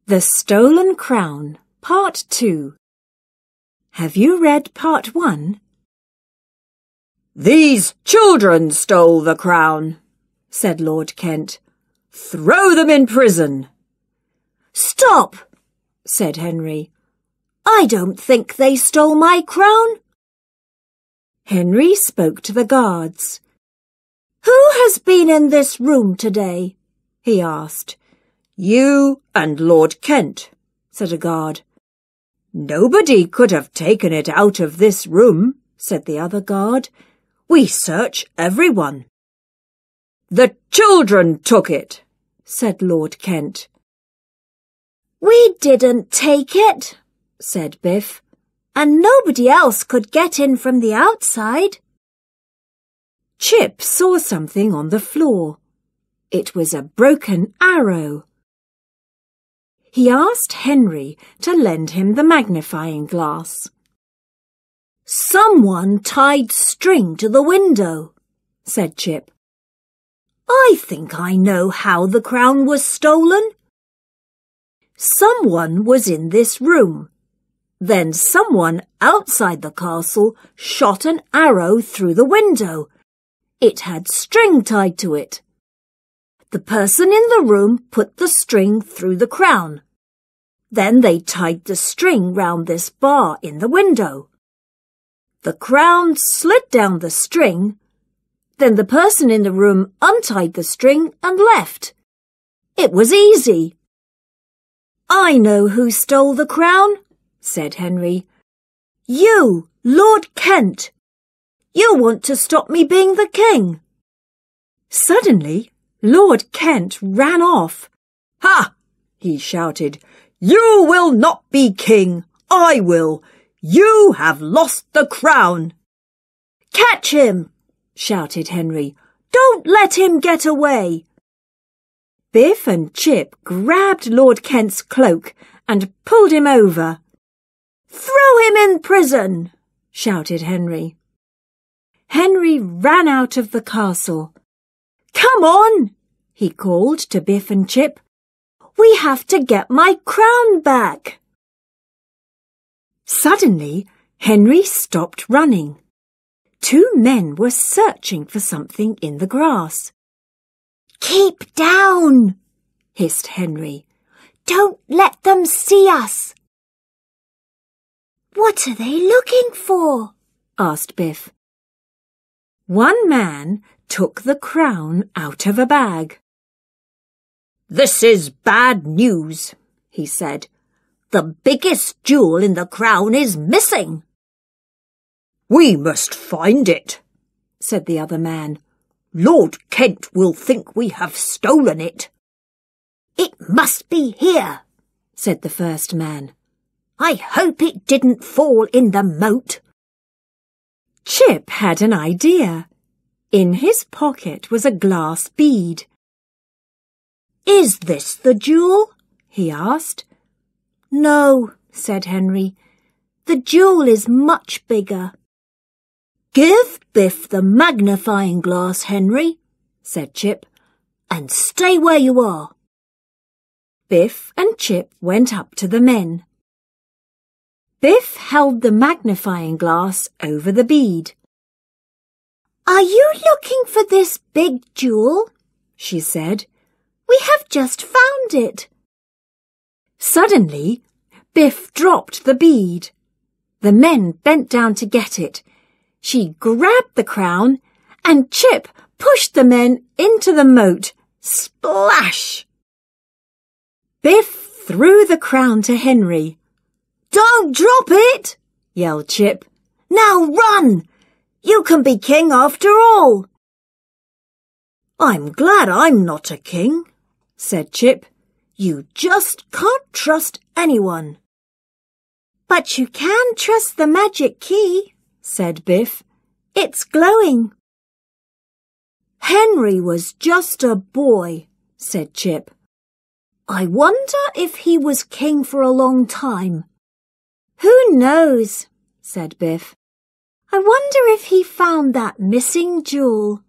The Stolen Crown, Part 2. Have you read Part 1? "These children stole the crown," said Lord Kent. "Throw them in prison." "Stop," said Henry. "I don't think they stole my crown." Henry spoke to the guards. "Who has been in this room today?" he asked. "You and Lord Kent," said a guard. "Nobody could have taken it out of this room," said the other guard. "We search everyone." "The children took it," said Lord Kent. "We didn't take it," said Biff, "and nobody else could get in from the outside." Chip saw something on the floor. It was a broken arrow. He asked Henry to lend him the magnifying glass. "Someone tied string to the window," said Chip. "I think I know how the crown was stolen. Someone was in this room. Then someone outside the castle shot an arrow through the window. It had string tied to it. The person in the room put the string through the crown. Then they tied the string round this bar in the window. The crown slid down the string. Then the person in the room untied the string and left. It was easy." "I know who stole the crown," said Henry. "You, Lord Kent. You want to stop me being the king." Suddenly, Lord Kent ran off. "Ha!" he shouted. "You will not be king. I will. You have lost the crown." "Catch him!" shouted Henry. "Don't let him get away." Biff and Chip grabbed Lord Kent's cloak and pulled him over. "Throw him in prison!" shouted Henry. Henry ran out of the castle. "Come on!" he called to Biff and Chip. "We have to get my crown back." Suddenly, Henry stopped running. Two men were searching for something in the grass. "Keep down!" hissed Henry. "Don't let them see us." "What are they looking for?" asked Biff. One man took the crown out of a bag. "This is bad news," he said. "The biggest jewel in the crown is missing." "We must find it," said the other man. "Lord Kent will think we have stolen it." "It must be here," said the first man. "I hope it didn't fall in the moat." Chip had an idea. In his pocket was a glass bead. "Is this the jewel?" he asked. "No," said Henry. "The jewel is much bigger." "Give Biff the magnifying glass, Henry," said Chip, "and stay where you are." Biff and Chip went up to the men. Biff held the magnifying glass over the bead. "Are you looking for this big jewel?" she said. "We have just found it." Suddenly, Biff dropped the bead. The men bent down to get it. She grabbed the crown, and Chip pushed the men into the moat. Splash! Biff threw the crown to Henry. "Don't drop it!" yelled Chip. "Now run! You can be king after all." "I'm glad I'm not a king," said Chip. "You just can't trust anyone." "But you can trust the magic key," said Biff. "It's glowing." "Henry was just a boy," said Chip. "I wonder if he was king for a long time." "Who knows?" said Biff. "I wonder if he found that missing jewel."